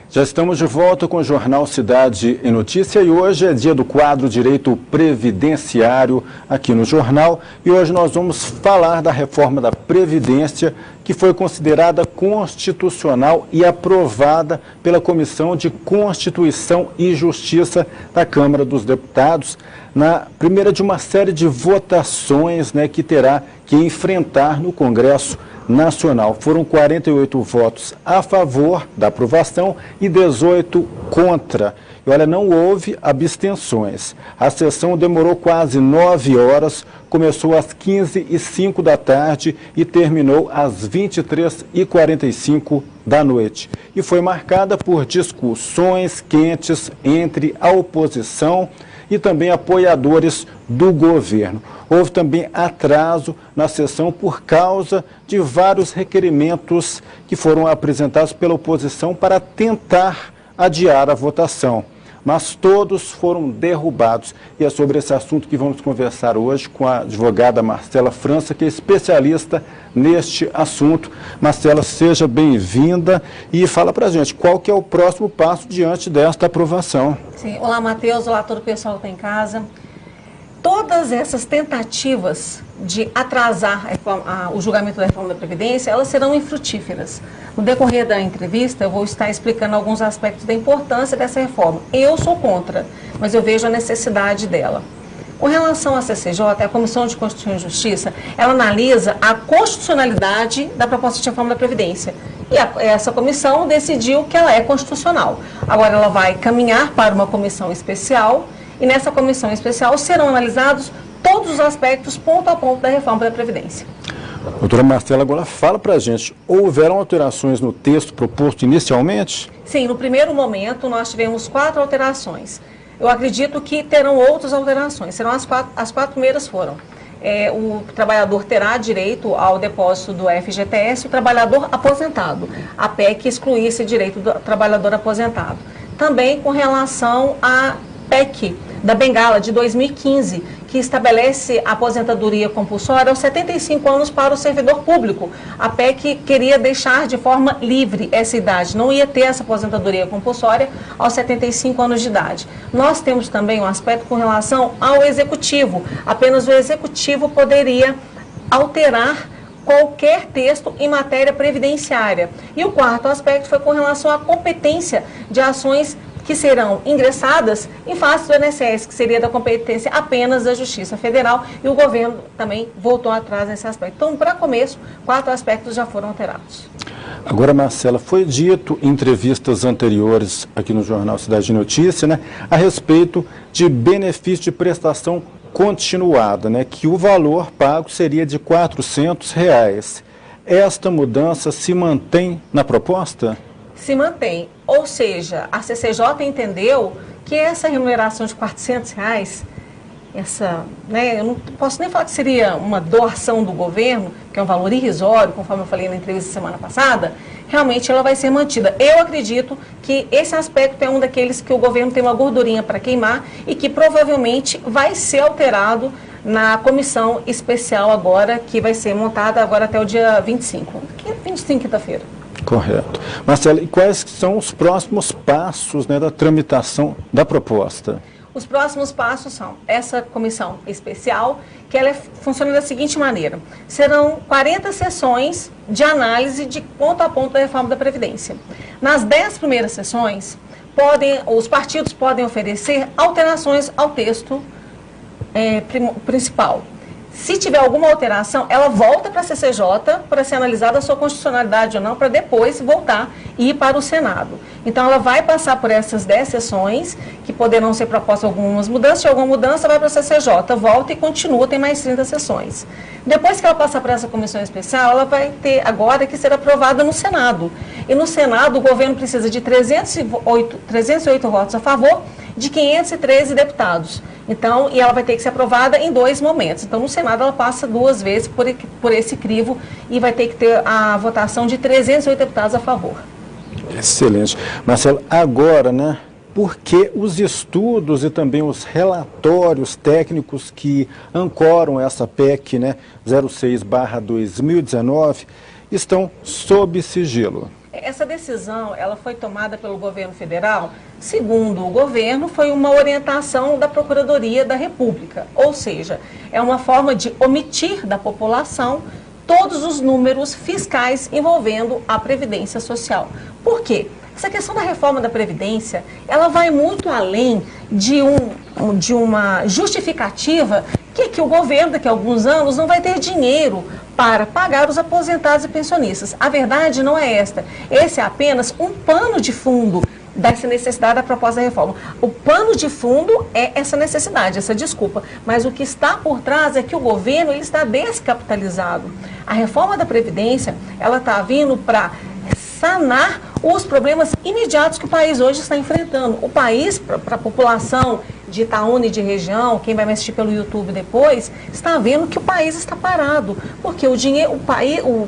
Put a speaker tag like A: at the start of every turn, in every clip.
A: Já estamos de volta com o Jornal Cidade em Notícia e hoje é dia do quadro Direito Previdenciário aqui no Jornal. E hoje nós vamos falar da reforma da Previdência que foi considerada constitucional e aprovada pela Comissão de Constituição e Justiça da Câmara dos Deputados, na primeira de uma série de votações, que terá que enfrentar no Congresso Nacional. Foram 48 votos a favor da aprovação e 18 contra. E olha, não houve abstenções. A sessão demorou quase 9 horas, começou às 15h05 da tarde e terminou às 23h45 da noite. E foi marcada por discussões quentes entre a oposição e também apoiadores do governo. Houve também atraso na sessão por causa de vários requerimentos que foram apresentados pela oposição para tentar adiar a votação. Mas todos foram derrubados. E é sobre esse assunto que vamos conversar hoje com a advogada Marcela França, que é especialista neste assunto. Marcela, seja bem-vinda e fala para a gente qual que é o próximo passo diante desta aprovação.
B: Sim. Olá, Matheus. Olá, todo o pessoal que está em casa. Todas essas tentativas de atrasar o julgamento da reforma da Previdência, elas serão infrutíferas. No decorrer da entrevista, eu vou estar explicando alguns aspectos da importância dessa reforma. Eu sou contra, mas eu vejo a necessidade dela. Com relação à CCJ, a Comissão de Constituição e Justiça, ela analisa a constitucionalidade da proposta de reforma da Previdência. E essa comissão decidiu que ela é constitucional. Agora ela vai caminhar para uma comissão especial, e nessa comissão especial serão analisados todos os aspectos, ponto a ponto, da reforma da Previdência.
A: Doutora Marcela, agora fala para a gente, houveram alterações no texto proposto inicialmente?
B: Sim, no primeiro momento nós tivemos 4 alterações. Eu acredito que terão outras alterações, serão as quatro primeiras foram. O trabalhador terá direito ao depósito do FGTS, o trabalhador aposentado. A PEC excluía esse direito do trabalhador aposentado. Também com relação à PEC da Bengala de 2015, que estabelece a aposentadoria compulsória aos 75 anos para o servidor público. A PEC queria deixar de forma livre essa idade, não ia ter essa aposentadoria compulsória aos 75 anos de idade. Nós temos também um aspecto com relação ao executivo. Apenas o executivo poderia alterar qualquer texto em matéria previdenciária. E o quarto aspecto foi com relação à competência de ações que serão ingressadas em face do INSS, que seria da competência apenas da Justiça Federal, e o governo também voltou atrás nesse aspecto. Então, para começo, 4 aspectos já foram alterados.
A: Agora, Marcela, foi dito em entrevistas anteriores aqui no Jornal Cidade de Notícia, a respeito de benefício de prestação continuada, que o valor pago seria de R$ 400. Esta mudança se mantém na proposta?
B: Se mantém, ou seja, a CCJ entendeu que essa remuneração de R$ 400, eu não posso nem falar que seria uma doação do governo, que é um valor irrisório, conforme eu falei na entrevista semana passada, realmente ela vai ser mantida. Eu acredito que esse aspecto é um daqueles que o governo tem uma gordurinha para queimar e que provavelmente vai ser alterado na comissão especial agora, que vai ser montada agora até o dia 25, 25, quinta-feira.
A: Correto. Marcela, e quais são os próximos passos da tramitação da proposta?
B: Os próximos passos são essa comissão especial, que ela funciona da seguinte maneira. Serão 40 sessões de análise de ponto a ponto da reforma da Previdência. Nas 10 primeiras sessões, os partidos podem oferecer alterações ao texto principal. Se tiver alguma alteração, ela volta para a CCJ para ser analisada a sua constitucionalidade ou não, para depois voltar e ir para o Senado. Então, ela vai passar por essas 10 sessões, que poderão ser propostas algumas mudanças. Se alguma mudança, vai para a CCJ, volta e continua, tem mais 30 sessões. Depois que ela passar por essa comissão especial, ela vai ter agora que ser aprovada no Senado. E no Senado, o governo precisa de 308 votos a favor, de 513 deputados. Então, e ela vai ter que ser aprovada em 2 momentos. Então, no Senado, ela passa 2 vezes por esse crivo e vai ter que ter a votação de 308 deputados a favor.
A: Excelente. Marcelo, agora, por que os estudos e também os relatórios técnicos que ancoram essa PEC, 06/2019, estão sob sigilo?
B: Essa decisão, ela foi tomada pelo governo federal, segundo o governo, foi uma orientação da Procuradoria da República, ou seja, é uma forma de omitir da população todos os números fiscais envolvendo a Previdência Social. Por quê? Essa questão da reforma da Previdência, ela vai muito além de uma justificativa que o governo, daqui a alguns anos, não vai ter dinheiro para pagar os aposentados e pensionistas. A verdade não é esta. Esse é apenas um pano de fundo dessa necessidade da proposta da reforma. O pano de fundo é essa necessidade, essa desculpa. Mas o que está por trás é que o governo ele está descapitalizado. A reforma da Previdência, ela está vindo para sanar os problemas imediatos que o país hoje está enfrentando. O país, para a população de Itaúna e de região, quem vai me assistir pelo YouTube depois, está vendo que o país está parado. Porque o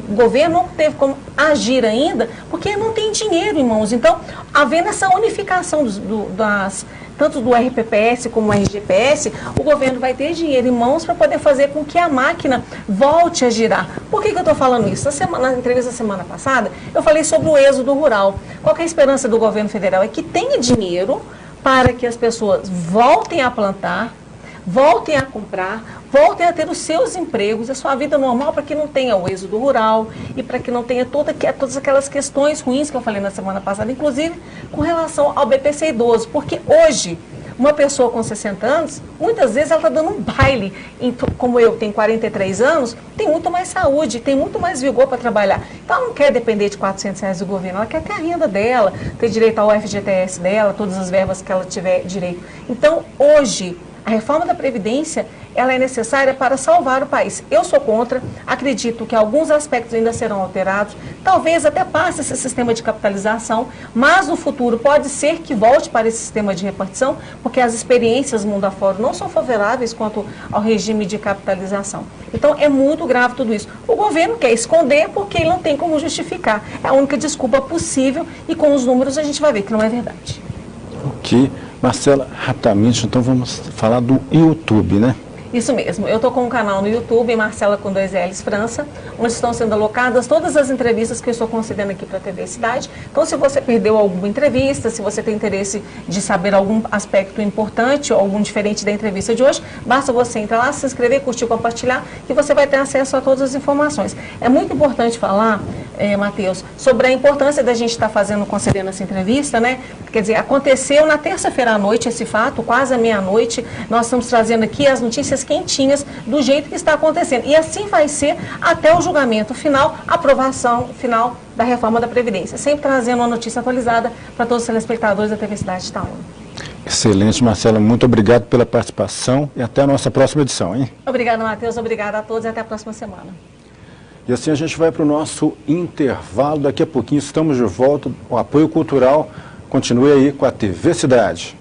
B: governo não teve como agir ainda, porque não tem dinheiro em mãos. Então, havendo essa unificação tanto do RPPS como do RGPS, o governo vai ter dinheiro em mãos para poder fazer com que a máquina volte a girar. Por que eu estou falando isso? Na entrevista da semana passada, eu falei sobre o êxodo rural. Qual que é a esperança do governo federal? É que tenha dinheiro para que as pessoas voltem a plantar, voltem a comprar, voltem a ter os seus empregos, a sua vida normal, para que não tenha o êxodo rural e para que não tenha todas aquelas questões ruins que eu falei na semana passada, inclusive com relação ao BPC idoso, porque hoje uma pessoa com 60 anos, muitas vezes ela está dando um baile, como eu tenho 43 anos, tem muito mais saúde, tem muito mais vigor para trabalhar. Então ela não quer depender de R$400 do governo, ela quer ter a renda dela, ter direito ao FGTS dela, todas as verbas que ela tiver direito. Então hoje, a reforma da Previdência, ela é necessária para salvar o país. Eu sou contra, acredito que alguns aspectos ainda serão alterados, talvez até passe esse sistema de capitalização, mas no futuro pode ser que volte para esse sistema de repartição, porque as experiências mundo afora não são favoráveis quanto ao regime de capitalização. Então é muito grave tudo isso. O governo quer esconder porque ele não tem como justificar. É a única desculpa possível e com os números a gente vai ver que não é verdade.
A: Ok. Marcela, rapidamente, então vamos falar do YouTube, né?
B: Isso mesmo, eu estou com um canal no YouTube, Marcela com 2 L's França, onde estão sendo alocadas todas as entrevistas que eu estou concedendo aqui para a TV Cidade. Então, se você perdeu alguma entrevista, se você tem interesse de saber algum aspecto importante ou algum diferente da entrevista de hoje, basta você entrar lá, se inscrever, curtir, compartilhar, que você vai ter acesso a todas as informações. É muito importante falar, Matheus, sobre a importância da gente estar concedendo essa entrevista, né? Quer dizer, aconteceu na terça-feira à noite esse fato, quase à meia-noite, nós estamos trazendo aqui as notícias quentinhas do jeito que está acontecendo. E assim vai ser até o julgamento final, a aprovação final da reforma da Previdência. Sempre trazendo uma notícia atualizada para todos os telespectadores da TV Cidade de Itaúna.
A: Excelente, Marcela. Muito obrigado pela participação e até a nossa próxima edição, hein?
B: Obrigada, Matheus. Obrigada a todos e até a próxima semana.
A: E assim a gente vai para o nosso intervalo. Daqui a pouquinho estamos de volta. O apoio cultural continue aí com a TV Cidade.